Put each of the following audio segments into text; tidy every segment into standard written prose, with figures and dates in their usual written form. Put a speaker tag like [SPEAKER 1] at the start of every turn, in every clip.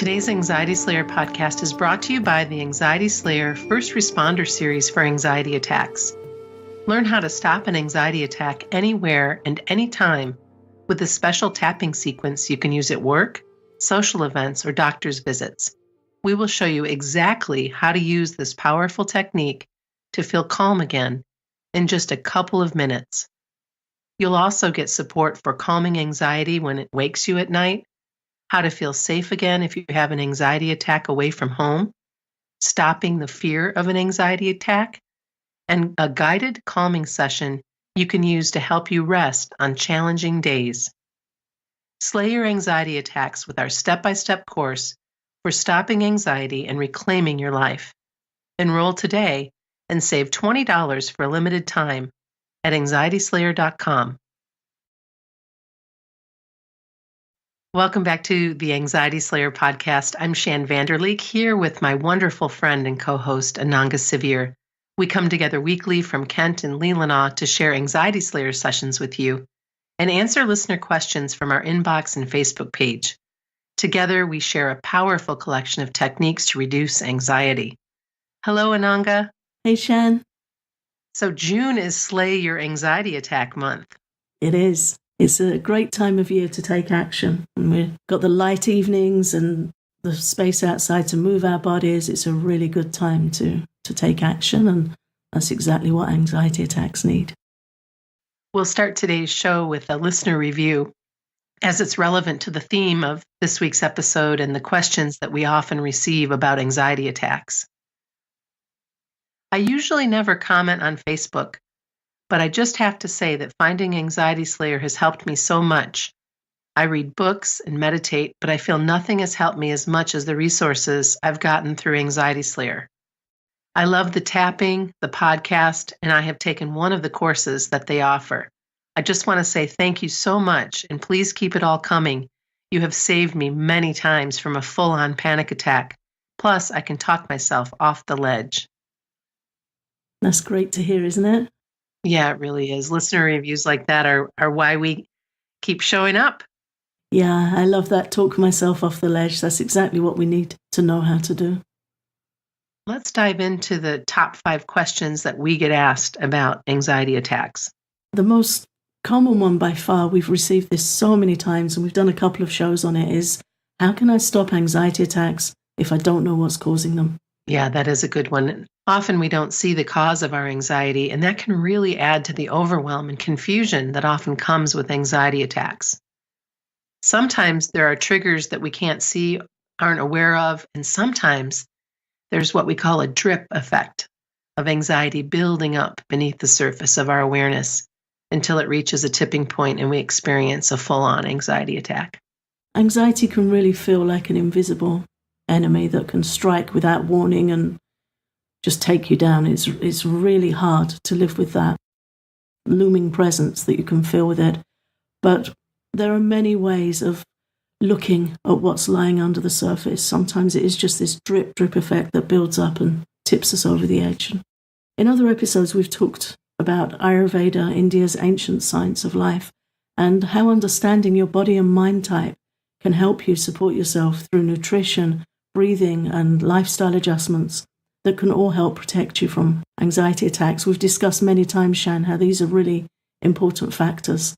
[SPEAKER 1] Today's Anxiety Slayer podcast is brought to you by the Anxiety Slayer First Responder Series for anxiety attacks. Learn how to stop an anxiety attack anywhere and anytime with a special tapping sequence you can use at work, social events, or doctor's visits. We will show you exactly how to use this powerful technique to feel calm again in just a couple of minutes. You'll also get support for calming anxiety when it wakes you at night, how to feel safe again if you have an anxiety attack away from home, stopping the fear of an anxiety attack, and a guided calming session you can use to help you rest on challenging days. Slay your anxiety attacks with our step-by-step course for stopping anxiety and reclaiming your life. Enroll today and save $20 for a limited time at anxietyslayer.com. Welcome back to the Anxiety Slayer podcast. I'm Shan Vanderleek here with my wonderful friend and co-host Ananga Sivyer. We come together weekly from Kent and Leelanau to share Anxiety Slayer sessions with you and answer listener questions from our inbox and Facebook page. Together, we share a powerful collection of techniques to reduce anxiety. Hello, Ananga.
[SPEAKER 2] Hey, Shan.
[SPEAKER 1] So June is Slay Your Anxiety Attack Month.
[SPEAKER 2] It is. It's a great time of year to take action. And we've got the light evenings and the space outside to move our bodies. It's a really good time to take action, and that's exactly what anxiety attacks need.
[SPEAKER 1] We'll start today's show with a listener review, as it's relevant to the theme of this week's episode and the questions that we often receive about anxiety attacks. I usually never comment on Facebook, but I just have to say that finding Anxiety Slayer has helped me so much. I read books and meditate, but I feel nothing has helped me as much as the resources I've gotten through Anxiety Slayer. I love the tapping, the podcast, and I have taken one of the courses that they offer. I just want to say thank you so much, and please keep it all coming. You have saved me many times from a full-on panic attack. Plus, I can talk myself off the ledge.
[SPEAKER 2] That's great to hear, isn't it?
[SPEAKER 1] Yeah, it really is. Listener reviews like that are why we keep showing up.
[SPEAKER 2] Yeah, I love that. Talk myself off the ledge. That's exactly what we need to know how to do.
[SPEAKER 1] Let's dive into the top 5 questions that we get asked about anxiety attacks.
[SPEAKER 2] The most common one by far, we've received this so many times and we've done a couple of shows on it, is how can I stop anxiety attacks if I don't know what's causing them?
[SPEAKER 1] Yeah, that is a good one. Often we don't see the cause of our anxiety, and that can really add to the overwhelm and confusion that often comes with anxiety attacks. Sometimes there are triggers that we can't see, aren't aware of, and sometimes there's what we call a drip effect of anxiety building up beneath the surface of our awareness until it reaches a tipping point and we experience a full-on anxiety attack.
[SPEAKER 2] Anxiety can really feel like an invisible enemy that can strike without warning and just take you down. It's really hard to live with that looming presence that you can feel with it. But there are many ways of looking at what's lying under the surface. Sometimes it is just this drip effect that builds up and tips us over the edge. In other episodes, we've talked about Ayurveda, India's ancient science of life, and how understanding your body and mind type can help you support yourself through nutrition, breathing, and lifestyle adjustments that can all help protect you from anxiety attacks. We've discussed many times, Shan, how these are really important factors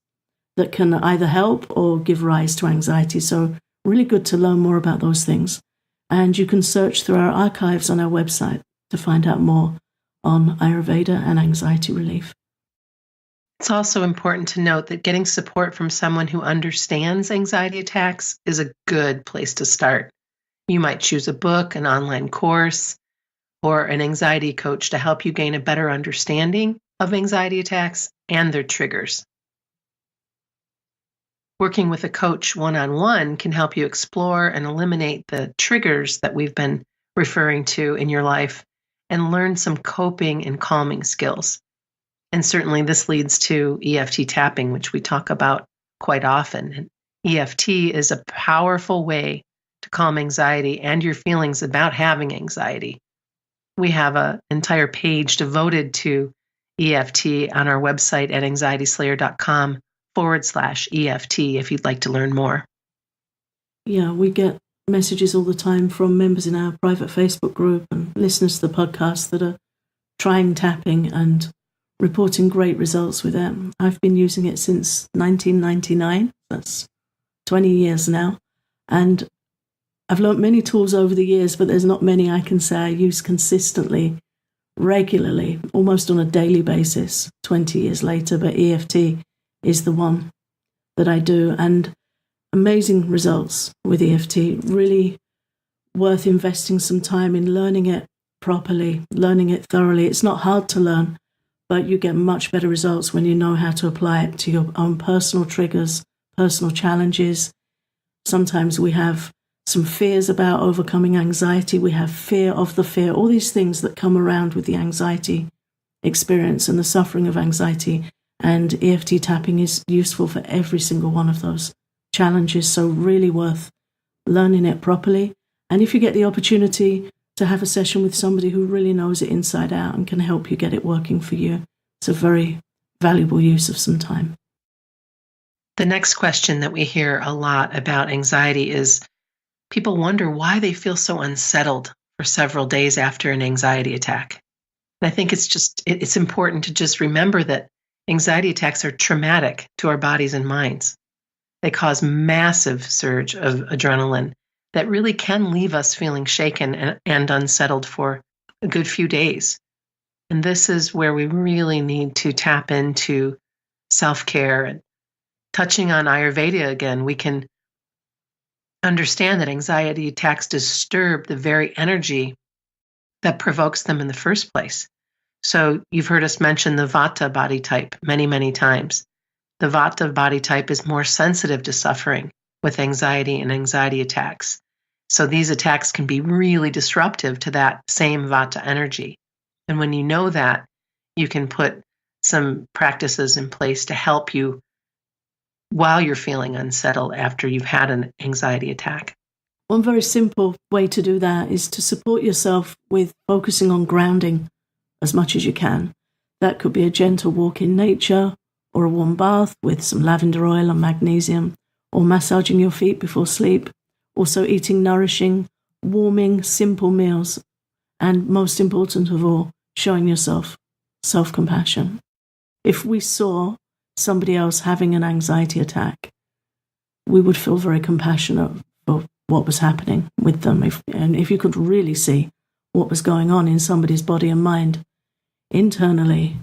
[SPEAKER 2] that can either help or give rise to anxiety. So really good to learn more about those things. And you can search through our archives on our website to find out more on Ayurveda and anxiety relief.
[SPEAKER 1] It's also important to note that getting support from someone who understands anxiety attacks is a good place to start. You might choose a book, an online course, or an anxiety coach to help you gain a better understanding of anxiety attacks and their triggers. Working with a coach one-on-one can help you explore and eliminate the triggers that we've been referring to in your life and learn some coping and calming skills. And certainly this leads to EFT tapping, which we talk about quite often. And EFT is a powerful way to calm anxiety and your feelings about having anxiety. We have an entire page devoted to EFT on our website at anxietyslayer.com/EFT if you'd like to learn more.
[SPEAKER 2] Yeah, we get messages all the time from members in our private Facebook group and listeners to the podcast that are trying tapping and reporting great results with it. I've been using it since 1999. That's 20 years now. And I've learnt many tools over the years, but there's not many I can say I use consistently, regularly, almost on a daily basis 20 years later. But EFT is the one that I do. And amazing results with EFT, really worth investing some time in learning it properly, learning it thoroughly. It's not hard to learn, but you get much better results when you know how to apply it to your own personal triggers, personal challenges. Sometimes we have some fears about overcoming anxiety. We have fear of the fear, all these things that come around with the anxiety experience and the suffering of anxiety. And EFT tapping is useful for every single one of those challenges. So really worth learning it properly. And if you get the opportunity to have a session with somebody who really knows it inside out and can help you get it working for you, it's a very valuable use of some time.
[SPEAKER 1] The next question that we hear a lot about anxiety is people wonder why they feel so unsettled for several days after an anxiety attack. And I think it's important to just remember that anxiety attacks are traumatic to our bodies and minds. They cause massive surge of adrenaline that really can leave us feeling shaken and unsettled for a good few days. And this is where we really need to tap into self-care. And touching on Ayurveda again, we can understand that anxiety attacks disturb the very energy that provokes them in the first place. So you've heard us mention the Vata body type many, many times. The Vata body type is more sensitive to suffering with anxiety and anxiety attacks. So these attacks can be really disruptive to that same Vata energy. And when you know that, you can put some practices in place to help you while you're feeling unsettled after you've had an anxiety attack.
[SPEAKER 2] One very simple way to do that is to support yourself with focusing on grounding as much as you can. That could be a gentle walk in nature, or a warm bath with some lavender oil and magnesium, or massaging your feet before sleep. Also eating nourishing, warming, simple meals. And most important of all, showing yourself self-compassion. If we saw somebody else having an anxiety attack, we would feel very compassionate for what was happening with them. If you could really see what was going on in somebody's body and mind internally,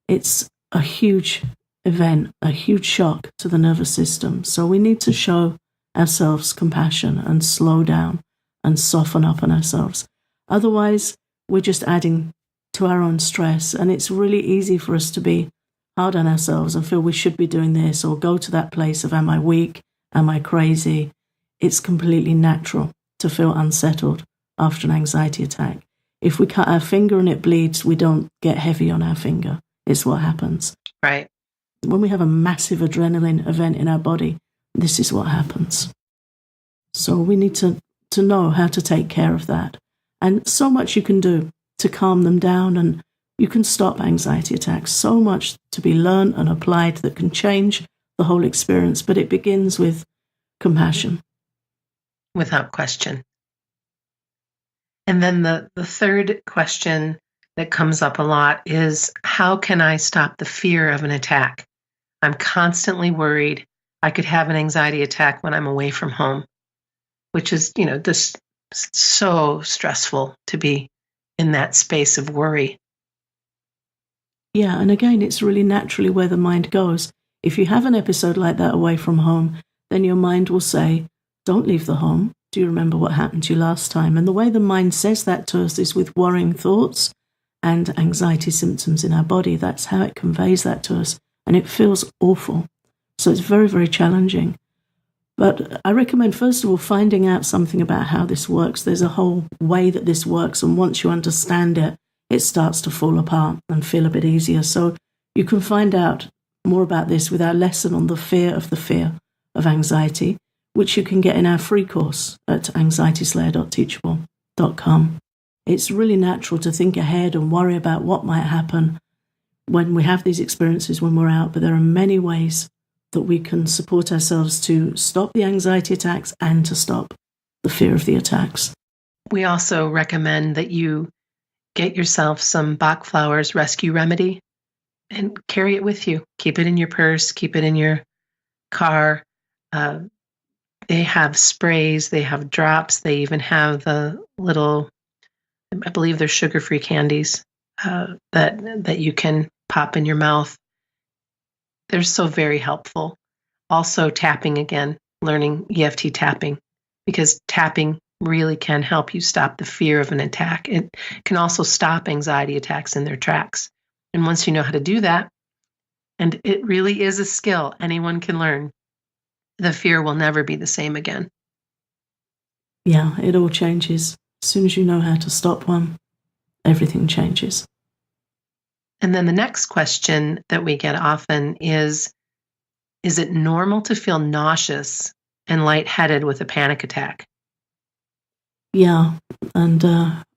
[SPEAKER 2] it's a huge event, a huge shock to the nervous system. So we need to show ourselves compassion and slow down and soften up on ourselves. Otherwise, we're just adding to our own stress, and it's really easy for us to be hard on ourselves and feel we should be doing this, or go to that place of, am I weak? Am I crazy? It's completely natural to feel unsettled after an anxiety attack. If we cut our finger and it bleeds, we don't get heavy on our finger. It's what happens.
[SPEAKER 1] Right.
[SPEAKER 2] When we have a massive adrenaline event in our body, this is what happens. So we need to know how to take care of that. And so much you can do to calm them down, and you can stop anxiety attacks. So much to be learned and applied that can change the whole experience, but it begins with compassion.
[SPEAKER 1] Without question. And then the third question that comes up a lot is, how can I stop the fear of an attack? I'm constantly worried I could have an anxiety attack when I'm away from home, which is, this so stressful to be in that space of worry.
[SPEAKER 2] Yeah, and again, it's really naturally where the mind goes. If you have an episode like that away from home, then your mind will say, don't leave the home. Do you remember what happened to you last time? And the way the mind says that to us is with worrying thoughts and anxiety symptoms in our body. That's how it conveys that to us. And it feels awful. So it's very, very challenging. But I recommend, first of all, finding out something about how this works. There's a whole way that this works. And once you understand it, it starts to fall apart and feel a bit easier. So you can find out more about this with our lesson on the fear of anxiety, which you can get in our free course at anxietyslayer.teachable.com. It's really natural to think ahead and worry about what might happen when we have these experiences when we're out, but there are many ways that we can support ourselves to stop the anxiety attacks and to stop the fear of the attacks.
[SPEAKER 1] We also recommend that you get yourself some Bach Flowers rescue remedy and carry it with you. Keep it in your purse, keep it in your car. They have sprays, they have drops, they even have the little, I believe they're sugar-free candies that you can pop in your mouth. They're so very helpful. Also tapping again, learning EFT tapping, because tapping really can help you stop the fear of an attack. It can also stop anxiety attacks in their tracks. And once you know how to do that, and it really is a skill anyone can learn, the fear will never be the same again.
[SPEAKER 2] Yeah, it all changes. As soon as you know how to stop one, everything changes.
[SPEAKER 1] And then the next question that we get often is it normal to feel nauseous and lightheaded with a panic attack?
[SPEAKER 2] Yeah, and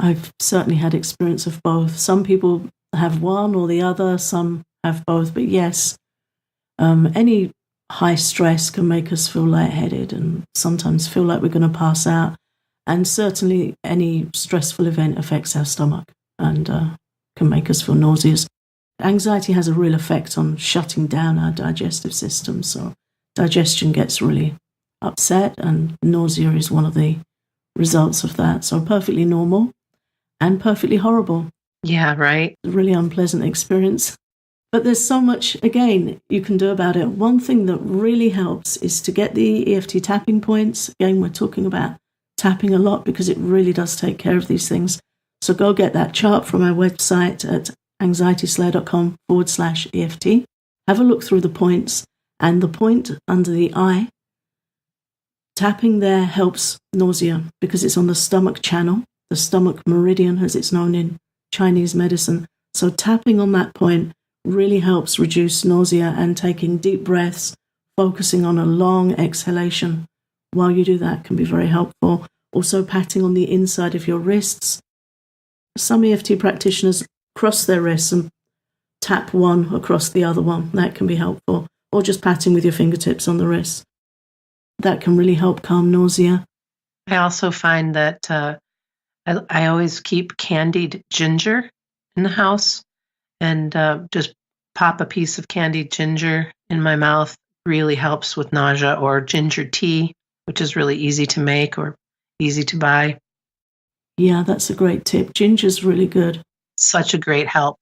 [SPEAKER 2] I've certainly had experience of both. Some people have one or the other, some have both, but yes, any high stress can make us feel lightheaded and sometimes feel like we're going to pass out. And certainly any stressful event affects our stomach and can make us feel nauseous. Anxiety has a real effect on shutting down our digestive system, so digestion gets really upset, and nausea is one of the results of that. So perfectly normal and perfectly horrible.
[SPEAKER 1] Yeah, right.
[SPEAKER 2] A really unpleasant experience. But there's so much, again, you can do about it. One thing that really helps is to get the EFT tapping points. Again, we're talking about tapping a lot because it really does take care of these things. So go get that chart from our website at anxietyslayer.com/EFT. Have a look through the points, and the point under the eye, tapping there helps nausea because it's on the stomach channel, the stomach meridian as it's known in Chinese medicine. So tapping on that point really helps reduce nausea, and taking deep breaths, focusing on a long exhalation while you do that can be very helpful. Also patting on the inside of your wrists. Some EFT practitioners cross their wrists and tap one across the other one. That can be helpful. Or just patting with your fingertips on the wrist. That can really help calm nausea.
[SPEAKER 1] I also find that I always keep candied ginger in the house, and just pop a piece of candied ginger in my mouth really helps with nausea, or ginger tea, which is really easy to make or easy to buy.
[SPEAKER 2] Yeah, that's a great tip. Ginger's really good.
[SPEAKER 1] Such a great help.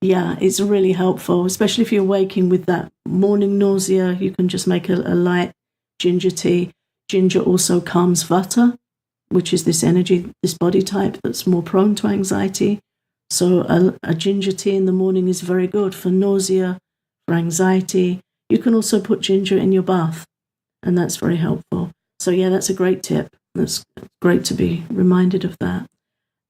[SPEAKER 2] Yeah, it's really helpful, especially if you're waking with that morning nausea. You can just make a light ginger tea. Ginger also calms vata, which is this energy, this body type that's more prone to anxiety. So a ginger tea in the morning is very good for nausea, for anxiety. You can also put ginger in your bath, and that's very helpful. So yeah, that's a great tip. That's great to be reminded of that.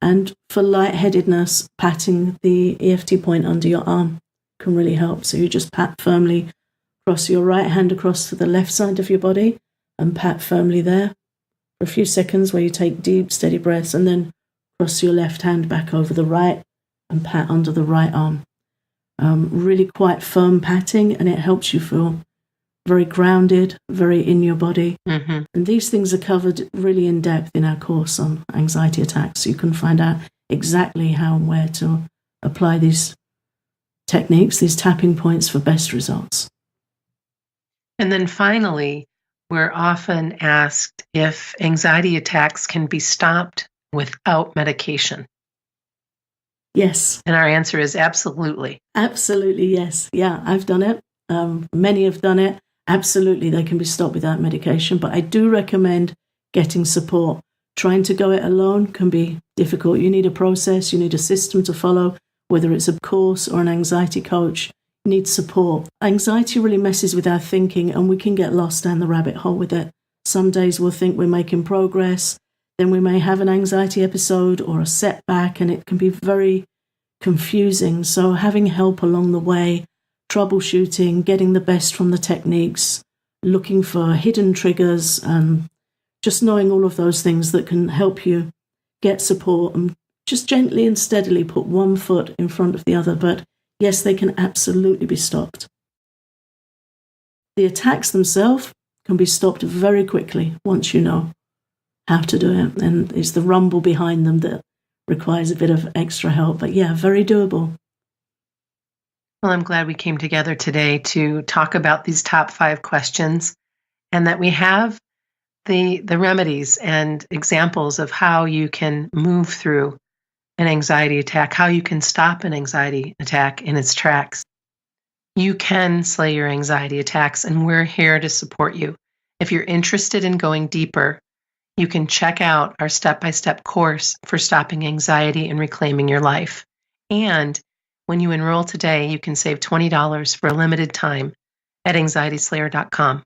[SPEAKER 2] And for lightheadedness, patting the EFT point under your arm can really help. So you just pat firmly, cross your right hand across to the left side of your body and pat firmly there for a few seconds where you take deep, steady breaths, and then cross your left hand back over the right and pat under the right arm. Really quite firm patting, and it helps you feel very grounded, very in your body.
[SPEAKER 1] Mm-hmm.
[SPEAKER 2] And these things are covered really in depth in our course on anxiety attacks. You can find out exactly how and where to apply these techniques, these tapping points, for best results.
[SPEAKER 1] And then finally, we're often asked if anxiety attacks can be stopped without medication.
[SPEAKER 2] Yes.
[SPEAKER 1] And our answer is absolutely.
[SPEAKER 2] Absolutely, yes. Yeah, I've done it. Many have done it. Absolutely, they can be stopped without medication, but I do recommend getting support. Trying to go it alone can be difficult. You need a process, you need a system to follow, whether it's a course or an anxiety coach. You need support. Anxiety really messes with our thinking, and we can get lost down the rabbit hole with it. Some days we'll think we're making progress, then we may have an anxiety episode or a setback, and it can be very confusing. So having help along the way, troubleshooting, getting the best from the techniques, looking for hidden triggers, and just knowing all of those things that can help you get support, and just gently and steadily put one foot in front of the other. But yes, they can absolutely be stopped. The attacks themselves can be stopped very quickly once you know how to do it. And it's the rumble behind them that requires a bit of extra help. But yeah, very doable.
[SPEAKER 1] Well, I'm glad we came together today to talk about these top 5 questions, and that we have the remedies and examples of how you can move through an anxiety attack, how you can stop an anxiety attack in its tracks. You can slay your anxiety attacks, and we're here to support you. If you're interested in going deeper, you can check out our step-by-step course for stopping anxiety and reclaiming your life. And when you enroll today, you can save $20 for a limited time at anxietyslayer.com.